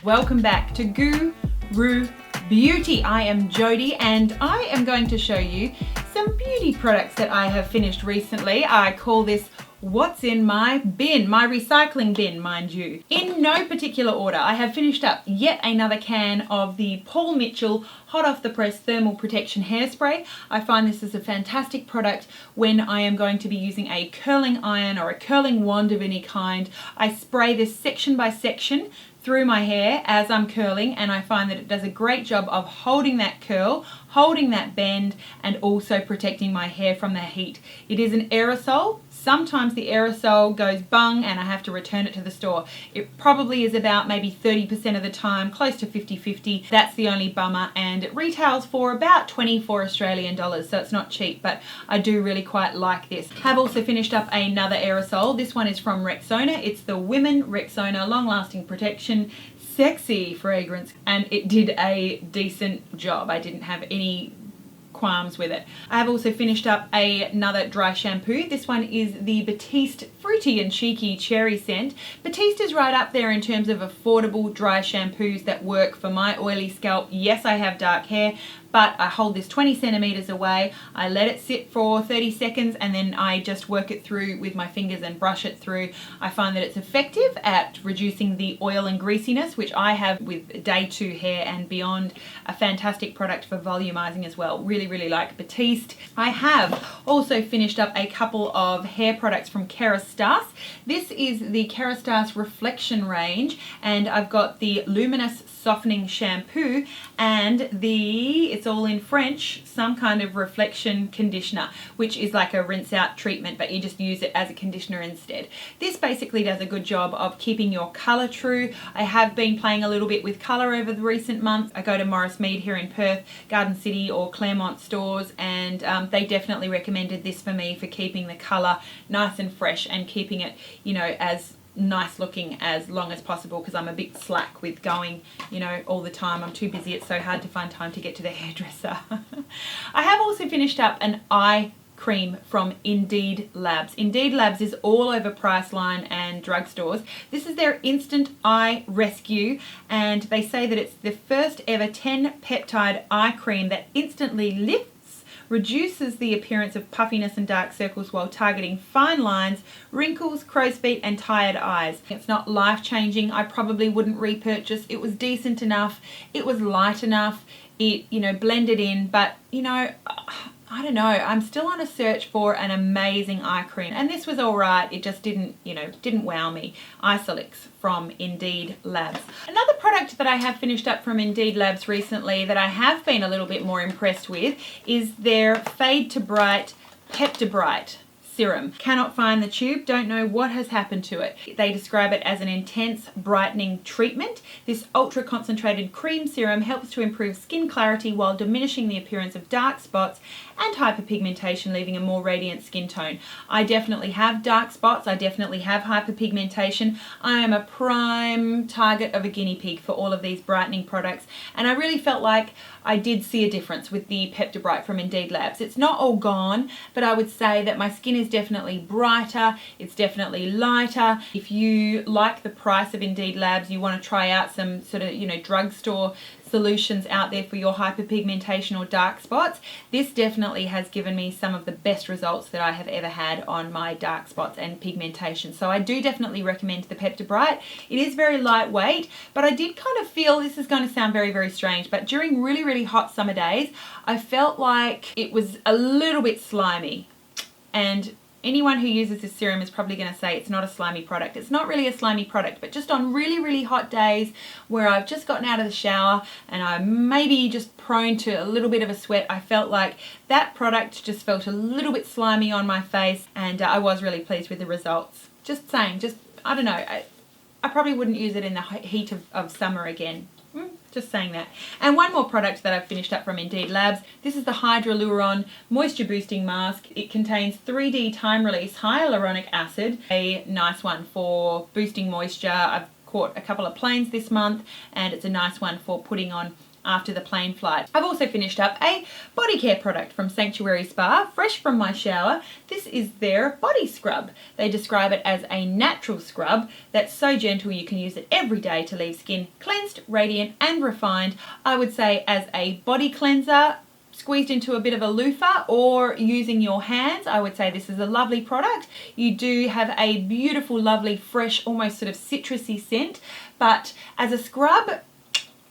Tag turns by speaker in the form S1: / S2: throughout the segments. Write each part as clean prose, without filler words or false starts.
S1: Welcome back to Guru Beauty. I am Jodie and I am going to show you some beauty products that I have finished recently. I call this what's in my bin, my recycling bin, mind you. In no particular order, I have finished up yet another can of the Paul Mitchell Hot Off the Press Thermal Protection Hairspray. I find this is a fantastic product when I am going to be using a curling iron or a curling wand of any kind. I spray this section by section through my hair as I'm curling, and I find that it does a great job of holding that curl, holding that bend, and also protecting my hair from the heat. It is an aerosol. Sometimes the aerosol goes bung and I have to return it to the store. It probably is about maybe 30% of the time, close to 50-50. That's the only bummer, and it retails for about 24 Australian dollars, so it's not cheap, but I do really quite like this. Have also finished up another aerosol. This one is from Rexona. It's the Women Rexona Long Lasting Protection Sexy Fragrance, and it did a decent job. I didn't have any qualms with it. I have also finished up another dry shampoo. This one is the Batiste Fruity and Cheeky Cherry Scent. Batiste is right up there in terms of affordable dry shampoos that work for my oily scalp. Yes, I have dark hair, but I hold this 20 centimeters away. I let it sit for 30 seconds and then I just work it through with my fingers and brush it through. I find that it's effective at reducing the oil and greasiness, which I have with day 2 hair and beyond. A fantastic product for volumizing as well. Really like Batiste. I have also finished up a couple of hair products from Kerastase. This is the Kerastase Reflection range, and I've got the Luminous Softening Shampoo and it's all in French, some kind of reflection conditioner, which is like a rinse out treatment, but you just use it as a conditioner instead. This basically does a good job of keeping your colour true. I have been playing a little bit with colour over the recent months. I go to Morris Mead here in Perth, Garden City or Claremont stores, and they definitely recommended this for me for keeping the colour nice and fresh and keeping it, you know, as nice looking as long as possible, because I'm a bit slack with going, you know, all the time. I'm too busy. It's so hard to find time to get to the hairdresser. I have also finished up an eye cream from Indeed Labs. Indeed Labs is all over Priceline and drugstores. This is their Instant Eye Rescue, and they say that it's the first ever 10 peptide eye cream that instantly lifts, reduces the appearance of puffiness and dark circles while targeting fine lines, wrinkles, crow's feet, and tired eyes. It's not life-changing. I probably wouldn't repurchase. It was decent enough. It was light enough. It, you know, blended in, but, you know, I don't know. I'm still on a search for an amazing eye cream, and this was all right. It just didn't, you know, didn't wow me. Eysilix from Indeed Labs. Another product that I have finished up from Indeed Labs recently that I have been a little bit more impressed with is their Fade to Bright Pepta-Bright Serum. Cannot find the tube, don't know what has happened to it. They describe it as an intense brightening treatment. This ultra concentrated cream serum helps to improve skin clarity while diminishing the appearance of dark spots and hyperpigmentation, leaving a more radiant skin tone. I definitely have dark spots. I definitely have hyperpigmentation. I am a prime target of a guinea pig for all of these brightening products, and I really felt like I did see a difference with the Pepta-Bright from Indeed Labs. It's not all gone, but I would say that my skin is definitely brighter. It's definitely lighter. If you like the price of Indeed Labs, you want to try out some sort of, you know, drugstore solutions out there for your hyperpigmentation or dark spots, this definitely has given me some of the best results that I have ever had on my dark spots and pigmentation. So I do definitely recommend the Pepta-Bright. It is very lightweight, but I did kind of feel, this is going to sound very strange, but during really hot summer days, I felt like it was a little bit slimy. And anyone who uses this serum is probably going to say it's not a slimy product. It's not really a slimy product, but just on really hot days where I've just gotten out of the shower and I'm maybe just prone to a little bit of a sweat, I felt like that product just felt a little bit slimy on my face, and I was really pleased with the results. Just saying, I don't know, I probably wouldn't use it in the heat of summer again. Just saying that. And one more product that I've finished up from Indeed Labs. This is the Hydraluron Moisture Boosting Mask. It contains 3D time release hyaluronic acid, a nice one for boosting moisture. I've caught a couple of planes this month, and it's a nice one for putting on after the plane flight. I've also finished up a body care product from Sanctuary Spa, fresh from my shower. This is their body scrub. They describe it as a natural scrub that's so gentle you can use it every day to leave skin cleansed, radiant and refined. I would say as a body cleanser, squeezed into a bit of a loofah, or using your hands, I would say this is a lovely product. You do have a beautiful, lovely, fresh, almost sort of citrusy scent, but as a scrub,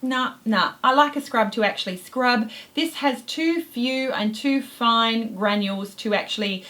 S1: nah. I like a scrub to actually scrub. This has too few and too fine granules to actually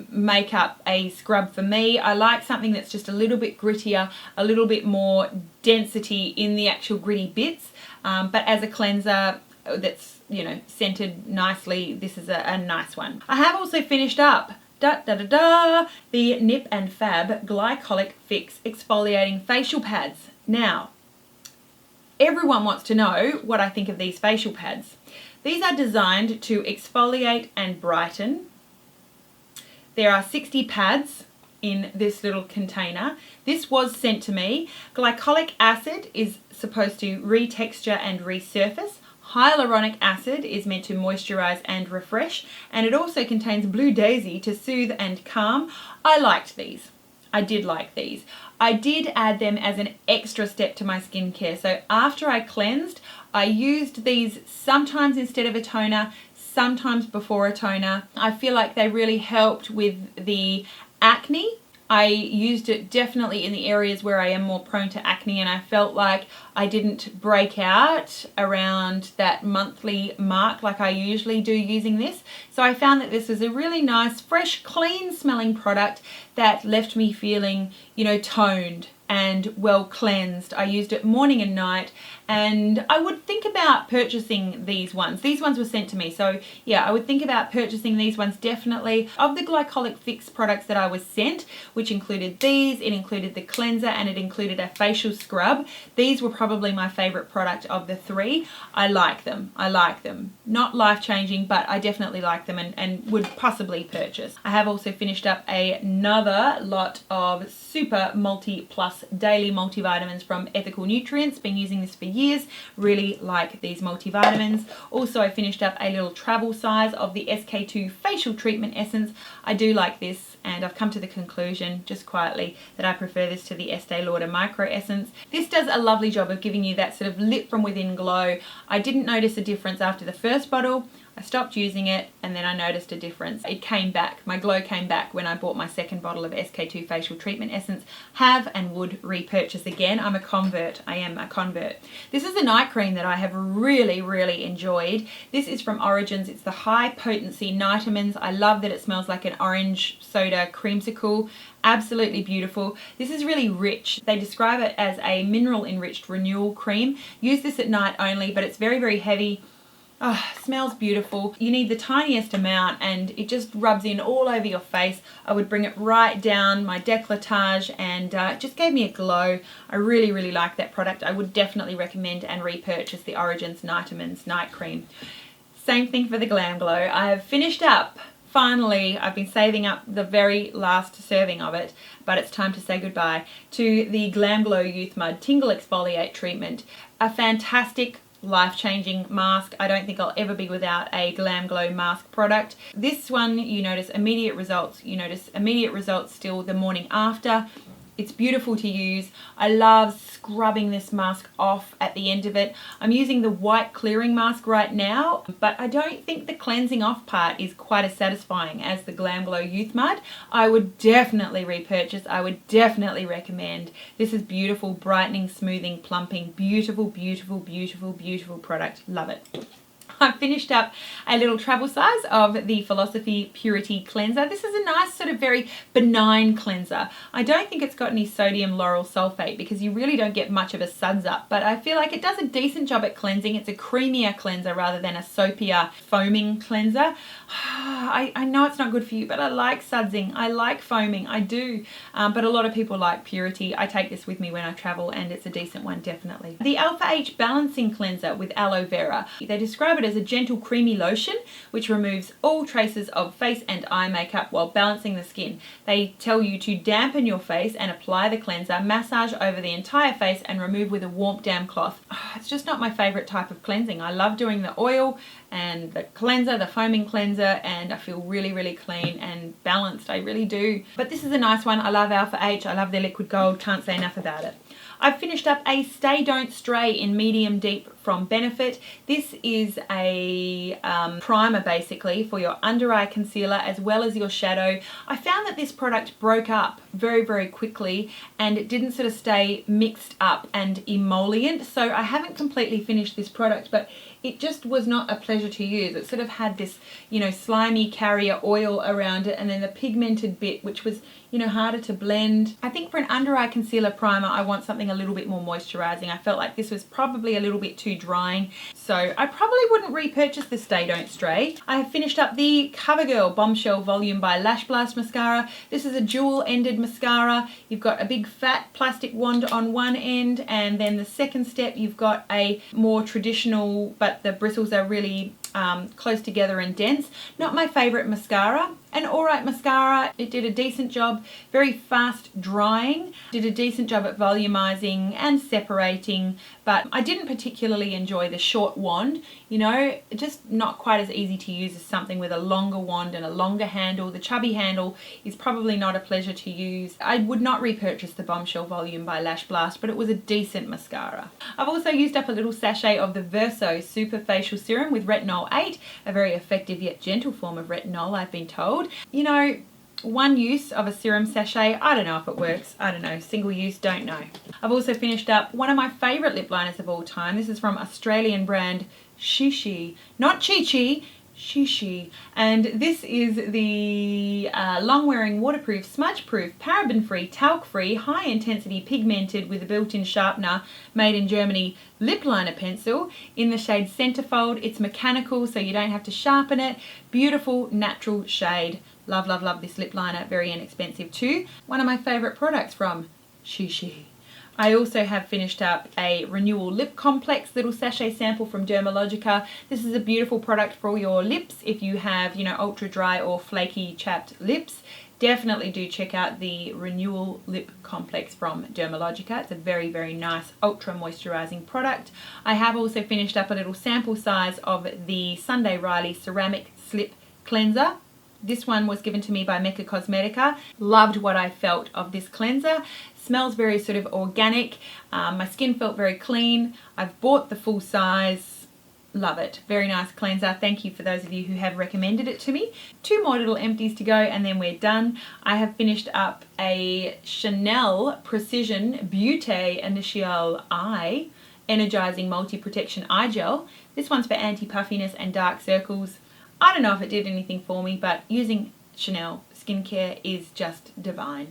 S1: make up a scrub for me. I like something that's just a little bit grittier, a little bit more density in the actual gritty bits, but as a cleanser that's, you know, scented nicely, this is a nice one. I have also finished up the Nip and Fab Glycolic Fix Exfoliating Facial Pads. Now, everyone wants to know what I think of these facial pads. These are designed to exfoliate and brighten. There are 60 pads in this little container. This was sent to me. Glycolic acid is supposed to retexture and resurface. Hyaluronic acid is meant to moisturize and refresh, and it also contains blue daisy to soothe and calm. I liked these. I did like these. I did add them as an extra step to my skincare. So after I cleansed, I used these sometimes instead of a toner, sometimes before a toner. I feel like they really helped with the acne. I used it definitely in the areas where I am more prone to acne, and I felt like I didn't break out around that monthly mark like I usually do using this. So I found that this was a really nice, fresh, clean smelling product that left me feeling, you know, toned and well cleansed. I used it morning and night, and I would think about purchasing these ones. These ones were sent to me, so yeah, I would think about purchasing these ones definitely. Of the Glycolic Fix products that I was sent, which included these, it included the cleanser, and it included a facial scrub, these were probably my favorite product of the three. I like them. I like them. Not life-changing, but I definitely like them and would possibly purchase. I have also finished up another lot of Super Multi Plus daily multivitamins from Ethical Nutrients. Been using this for years. Really like these multivitamins. Also, I finished up a little travel size of the SK2 Facial Treatment Essence. I do like this, and I've come to the conclusion, just quietly, that I prefer this to the Estee Lauder Micro Essence. This does a lovely job of giving you that sort of lit from within glow. I didn't notice a difference after the first bottle. I stopped using it, and then I noticed a difference. It came back. My glow came back when I bought my second bottle of SK2 Facial Treatment Essence. Have and would repurchase again. I'm a convert. I am a convert. This is a night cream that I have really, really enjoyed. This is from Origins. It's the High Potency Nightamins. I love that it smells like an orange soda creamsicle. Absolutely beautiful. This is really rich. They describe it as a mineral enriched renewal cream. Use this at night only, but it's very, very heavy. Oh, smells beautiful. You need the tiniest amount, and it just rubs in all over your face. I would bring it right down my décolletage, and it just gave me a glow. I really, really like that product. I would definitely recommend and repurchase the Origins Nightamins Night Cream. Same thing for the Glam Glow. I have finished up. Finally, I've been saving up the very last serving of it, but it's time to say goodbye to the Glam Glow Youth Mud Tinglexfoliate treatment. A fantastic, life-changing mask. I don't think I'll ever be without a Glam Glow mask product. This one, you notice immediate results. You notice immediate results still the morning after. It's beautiful to use. I love scrubbing this mask off at the end of it. I'm using the white clearing mask right now, but I don't think the cleansing off part is quite as satisfying as the Glam Glow Youth Mud. I would definitely repurchase. I would definitely recommend. This is beautiful, brightening, smoothing, plumping, beautiful, beautiful, beautiful, beautiful product. Love it. I finished up a little travel size of the Philosophy Purity Cleanser. This is a nice sort of very benign cleanser. I don't think it's got any sodium lauryl sulfate because you really don't get much of a suds up, but I feel like it does a decent job at cleansing. It's a creamier cleanser rather than a soapier foaming cleanser. I know it's not good for you, but I like sudsing. I like foaming. I do. But a lot of people like Purity. I take this with me when I travel, and it's a decent one, definitely. The Alpha H Balancing Cleanser with Aloe Vera. They describe it as is a gentle creamy lotion which removes all traces of face and eye makeup while balancing the skin. They tell you to dampen your face and apply the cleanser, massage over the entire face and remove with a warm damp cloth. It's just not my favourite type of cleansing. I love doing the oil and the cleanser, the foaming cleanser, and I feel really, really clean and balanced. I really do. But this is a nice one. I love Alpha H. I love their liquid gold. Can't say enough about it. I've finished up a Stay Don't Stray in medium deep from Benefit. This is a primer basically for your under eye concealer as well as your shadow. I found that this product broke up very, very quickly and it didn't sort of stay mixed up and emollient. So I haven't completely finished this product, but it just was not a pleasure to use. It sort of had this, you know, slimy carrier oil around it and then the pigmented bit, which was, you know, harder to blend. I think for an under eye concealer primer, I want something a little bit more moisturizing. I felt like this was probably a little bit too drying. So I probably wouldn't repurchase the Stay Don't Stray. I have finished up the CoverGirl Bombshell Volume by Lash Blast Mascara. This is a dual-ended mascara. You've got a big fat plastic wand on one end, and then the second step you've got a more traditional, but the bristles are really close together and dense. Not my favorite mascara. An alright mascara. It did a decent job, very fast drying, did a decent job at volumizing and separating, but I didn't particularly enjoy the short wand, you know, just not quite as easy to use as something with a longer wand and a longer handle. The chubby handle is probably not a pleasure to use. I would not repurchase the Bombshell Volume by Lash Blast, but it was a decent mascara. I've also used up a little sachet of the Verso Super Facial Serum with Retinol 8, a very effective yet gentle form of retinol, I've been told. You know, one use of a serum sachet, I don't know if it works. I don't know. Single use, don't know. I've also finished up one of my favourite lip liners of all time. This is from Australian brand Shishi. Not Chi-Chi, Shishi. And this is the long-wearing, waterproof, smudge-proof, paraben-free, talc-free, high-intensity pigmented with a built-in sharpener made in Germany lip liner pencil in the shade Centerfold. It's mechanical, so you don't have to sharpen it. Beautiful, natural shade. Love, love, love this lip liner. Very inexpensive too. One of my favourite products from Shishi. I also have finished up a Renewal Lip Complex little sachet sample from Dermalogica. This is a beautiful product for your lips if you have, you know, ultra dry or flaky chapped lips. Definitely do check out the Renewal Lip Complex from Dermalogica. It's a very, very nice ultra moisturizing product. I have also finished up a little sample size of the Sunday Riley Ceramic Slip Cleanser. This one was given to me by Mecca Cosmetica. Loved what I felt of this cleanser. Smells very sort of organic. My skin felt very clean. I've bought the full size. Love it. Very nice cleanser. Thank you for those of you who have recommended it to me. 2 more little empties to go and then we're done. I have finished up a Chanel Precision Beauté Initial Eye Energizing Multi-Protection Eye Gel. This one's for anti-puffiness and dark circles. I don't know if it did anything for me, but using Chanel skincare is just divine.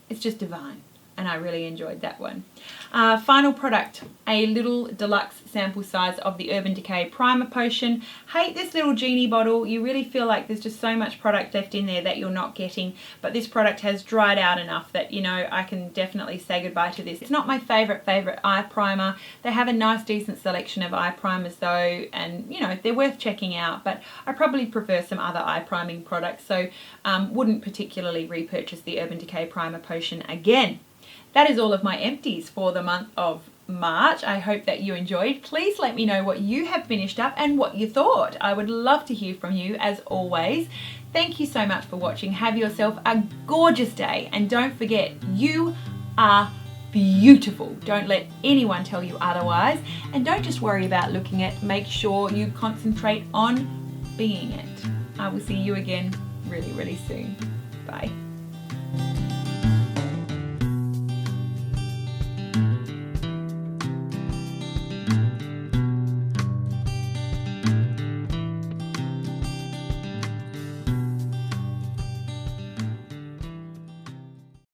S1: It's just divine. And I really enjoyed that one. Final product, a little deluxe sample size of the Urban Decay Primer Potion. Hate this little genie bottle. You really feel like there's just so much product left in there that you're not getting. But this product has dried out enough that, you know, I can definitely say goodbye to this. It's not my favorite eye primer. They have a nice, decent selection of eye primers though. And, you know, they're worth checking out. But I probably prefer some other eye priming products. So wouldn't particularly repurchase the Urban Decay Primer Potion again. That is all of my empties for the month of March. I hope that you enjoyed. Please let me know what you have finished up and what you thought. I would love to hear from you as always. Thank you so much for watching. Have yourself a gorgeous day and don't forget, you are beautiful. Don't let anyone tell you otherwise and don't just worry about looking it. Make sure you concentrate on being it. I will see you again really, really soon. Bye.